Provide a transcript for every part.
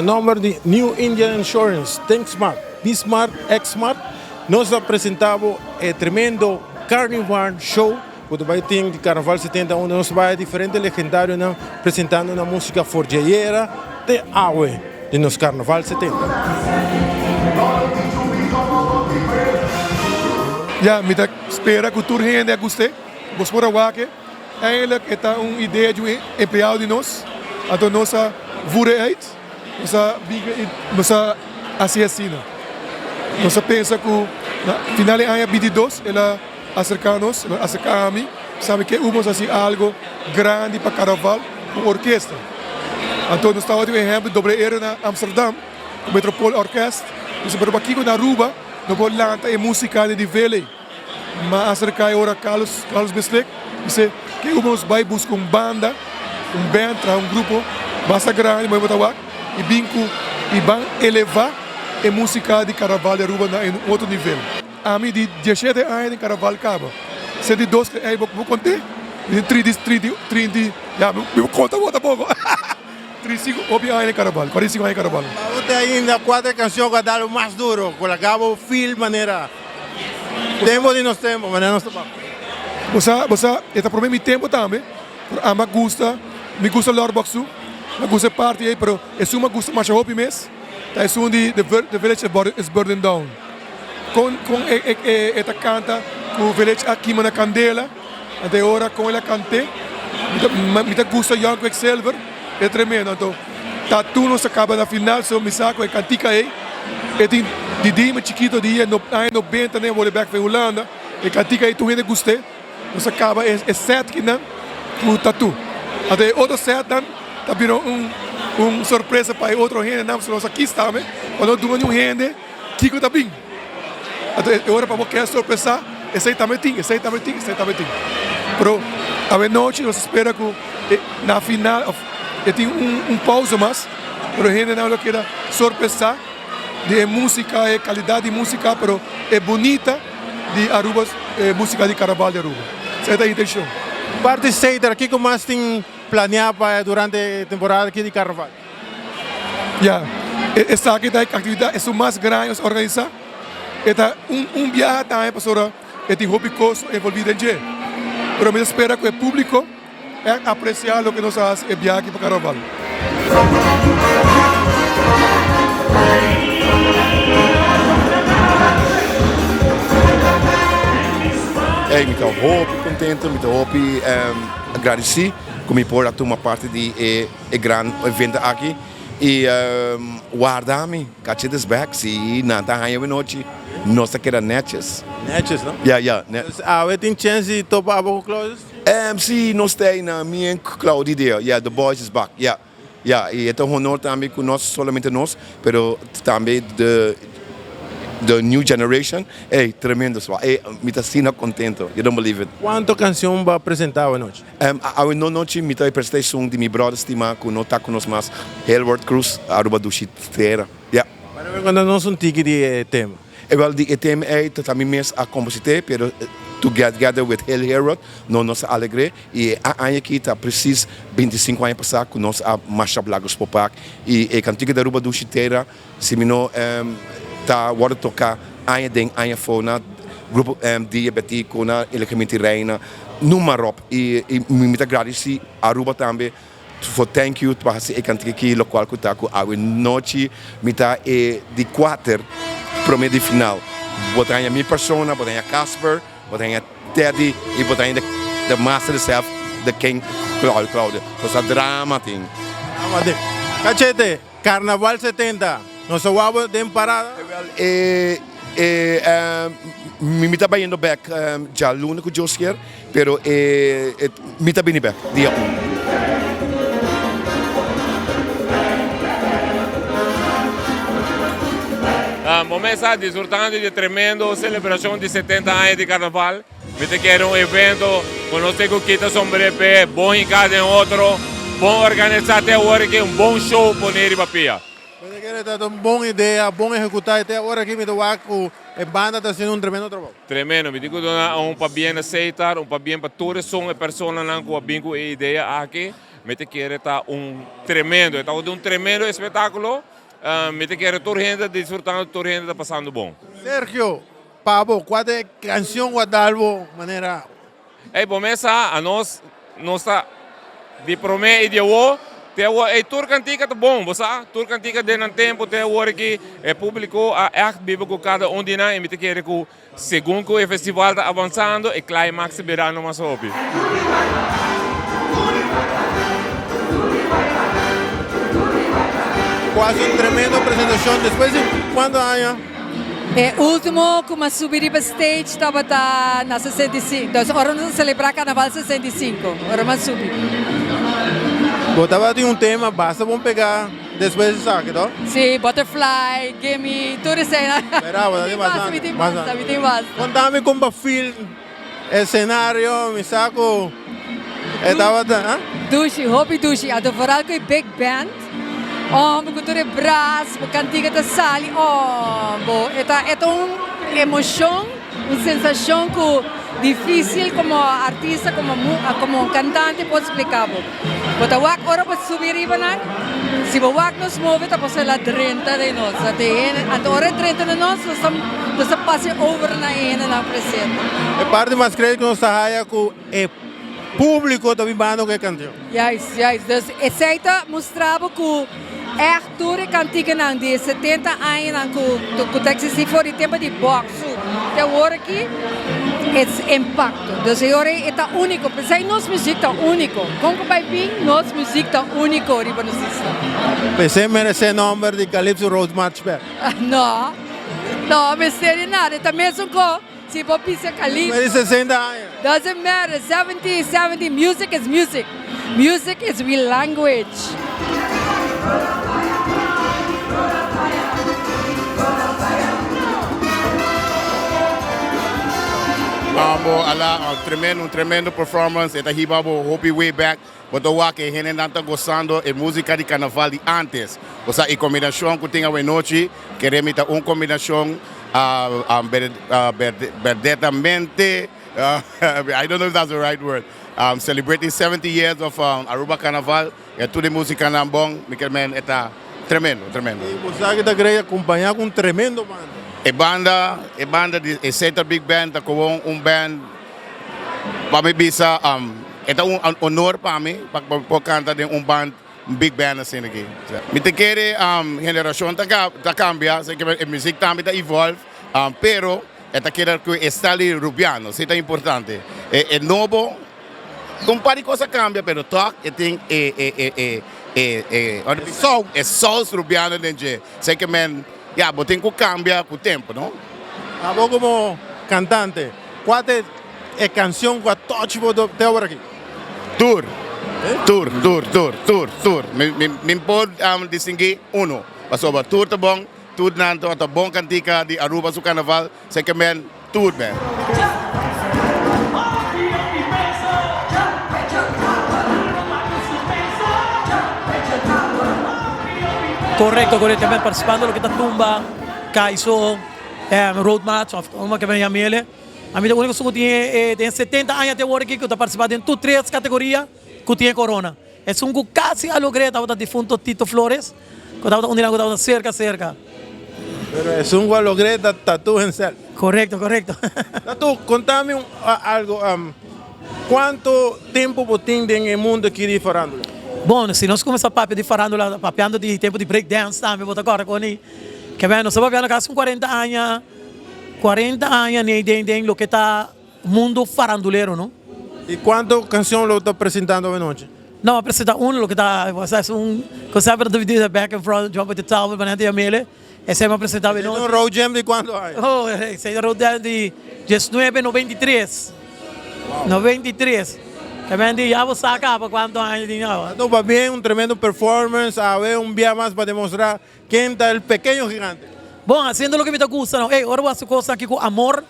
Na nome de New Indian Insurance, Think Smart, Be Smart, X Smart, nós apresentamos o tremendo Carnival Show, que vai ter de Carnaval 70, onde nós vai diferente legendário apresentando uma música forjeira de água de nos Carnaval 70. Ja, met de spera cultuur heen en guste, bospora wake. Eigenlijk is dat een idee de empregado de nós, ato nossa voeren uit, nossa assassina. Nossa pensa que na finale año 22 ela acerca-nos, acerca a mim, sabe que vamos fazer algo grande para carnaval com orquestra. Então nós estávamos exemplo dobre era na Amsterdam, com o Metropole Orquest, nós vamos aqui na Aruba, nós vamos lançar a música de Vele, mas acerca agora Carlos Beslek, disse que vamos vai buscar uma banda, grupo, basta grande, mas vamos e binco e vão elevar a música de carnaval de Aruba em outro nível. A mim de 17 anos de carnaval acaba. Se de 2 aí vou contar, de 30, já me conta outra pouco. 35 anos de carnaval, 45 anos de carnaval. Usted ainda 4 canções que dá o mais duro, com acabo fil maneira. Tempo de nós tempo, maneira nós tempo. Você está por mim tempo também. A me gusta Lorboxu, me gusta parte aí, pero é uma gusta mais hopi mês. Tá é um de the village is burning down. Com esta canta com o village aqui na Candela, até agora com ela cante, me gusta Young Quicksilver, é tremendo. Então, tá tudo não se acaba na final, só me saco e cantica aí. E tem de dia chiquito dia no 90 nem vou back para Holanda, e cantica aí tu ainda gostei. Não se acaba é set que não, o tatu. Até outro set não, tá virou surpresa para outro gente, não, se nós aqui estamos, quando nós um gente, Kiko tá bem. Até agora para você surpresa, esse também tem. Pero a noite nós espera que na final tem pausa mais, pero a gente não quer surpresa de música, qualidade de música, pero é bonita de Aruba, música de carnaval de Aruba. Essa é a intenção. Parte Seder, o que mais tem planeado durante a temporada aqui de carnaval? Ja, essa aqui da atividade é o mais grande organizar. Eta viaje também para este hobby costo envolvido em dia. Pero me espera que o público apreciar o que nós fazemos e viaje para carnaval. Hey, me estou muito contente, me estou agradecido como por tomar parte de grande evento aqui e guardar-me, cachetes back, se não está aí noite, nós queremos netes. Netes, não? Yeah. Tem chance de topar a boca closes? Se nós temos na minha cloud idea, the boys is back, e é um honor também com nós, somente nós, pero também the new generation, tremendo, me está sendo contento, you don't believe it. Quanto canção vai apresentar hoje noite? A noite me está apresentando de meu brother estima, que não está com nós mais, Helward Cruz, Aruba do Chiteira. Para ver quando nós tique de tema. Well, the tema também mesmo a compositor, pero together with Helward, nós alegre e a ano aqui está preciso 25 anos passar com nós a Mashup Lagos Popak e cantiga da Aruba do Chiteira, se me não tá agora tocar a fauna grupo diabético na eletricamente reina no Marop e me agradeci a Aruba também for thank you para esse cantiga aqui local que tá com a noite me tá de 4 para meio de final botar a minha persona botar a Casper botar a Teddy e botar a the master itself the king Claudio so drama thing Cachete Carnaval 70 nós vamos de parada. Me está indo back já luna com Josier, pero me está indo back dia 1. Momento está desfrutando de tremendo celebração de 70 anos de carnaval. Me quer evento com nós temos que estar sobre pé, bom em cada outro, bom organizar até agora que bom show por nele papia. È uma boa ideia, bom executar até agora aqui me dou a banda está fazendo tremendo trabalho. Tremendo, me digo para bem aceitar, para bem para todas as pessoas que têm ideia aqui, me te quer tá tremendo, está tremendo espetáculo, me te quer toda gente desfrutando, toda gente está passando bom. Sergio, Pablo, qual é a canção guardalvo maneira? Começa a nós está de promessa e de o tour cantica tá bom, você tour cantica de um tempo até agora que é público a vive com cada dia e me te quer que segundo o festival está avançando e climax verano mais hobby. Quase uma tremenda apresentação. Depois de quanto anos? Último, como subir para stage, estava na 65. Então, agora vamos celebrar Carnaval 65. Agora vamos subir. Botava de um tema, basta vamos pegar depois de saque, não? Sim, Butterfly, Gimme, tudo isso aí. Esperava, Me tem bastante. Contame como foi o cenário, me saco. Estava, Dushi, hobby dushi. Ado vooral com big band. Oh, me cultura brass, me cantiga da sali. Oh, bo, é uma emoção, uma sensação que difícil como artista, como cantante pode explicar. Mas o wak ora para subir e banar. Se o wak nos move, tá para lá 30 de nós. Até hora 30 de nós, nós passa over na ena na presente. É parte mais creio que nós saia com o público da vivendo que cantou. Yes. Dus aceita mostrava que Arthur cantiga não de 70 anos que tem for o tempo de boxe. Até agora aqui é impacto. Dus agora é único. Pensei nossa música tá único. Como vai vir nossa música tá único riba no sistema. Pensei merece número de Calypso Road March Band. Não, me sei nada. Tá mesmo com se for pisa Calypso. Mas 60 anos. Doesn't matter. 70. Music is music. Music is real language. Um tremendo performance. Esta hiba hopi way back. Botou o que gente não está gostando é música de carnaval de antes. Ou seja, a combinação que tem a noite, queremos uma combinação verdadeiramente, I don't know if that's the right word, celebrating 70 years of Aruba Carnaval. É tudo música na bom, Mikelman, está tremendo. E você que está querendo acompanhar com um tremendo banda. A banda de Center Big Band, tá com band, para mim, bisa, é honor para mim, para cantar de band, big band assim aqui. Me te quer geração tá cambia, sei que a música também tá evolve, pero esta quer que estilo rubiano, isso é importante. É novo, compare coisa cambia, pero toque tem soul rubiano dentro. Sei que tem que cambiar com o tempo, não? A vos como cantante, qual é a canção que a touch você agora aqui? Tour. Me pode distinguir uno. Mas sobre tour tá bom, tour nanto, tá bom cantica de Aruba su Carnaval, sei que tour, Correcto, também participando do que está tumba, Kaiso, road match, uma que vem a Miele. A minha única coisa que tem 70 anos até agora que está participando em três categorias que tem corona. É um que quase alogré, estava defunto Tito Flores, que estava cerca. Pero é um que alogré tatu em cel. Correcto. Tatu, contame algo, quanto tempo você tem no mundo aqui de farándula? Bom, se nós começamos a papiar de farándula, papiando de tempo de breakdance também, vou agora com ele. Que bem, nós papiando quase com 40 anos, nem tem o que está mundo faranduleiro, não? E quantas canções você está apresentando hoje noite? Não, apresenta o que está, você sabe dividir back and front, jump the towel, banana e mele. Esse é uma apresentação hoje. Um road jam de quanto há? Oh, esse é um road jam de 1993. 93. Também já vou sacar para quanto anos de novo. Então, para mim, um tremendo performance, a ver dia mais para demonstrar quem está o pequeno gigante. Bom, fazendo o que me gusta, não? Ei, agora você coisa aqui com amor.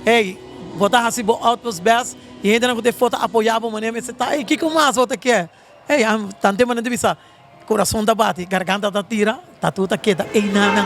Ei, botar assim para outros best e ainda não ter foto apoiar para maneira, você tá, ei, que mais você quer? Ei, tanto maneira de vista, coração da bate, garganta da tira, tá tudo quieta, ei, não.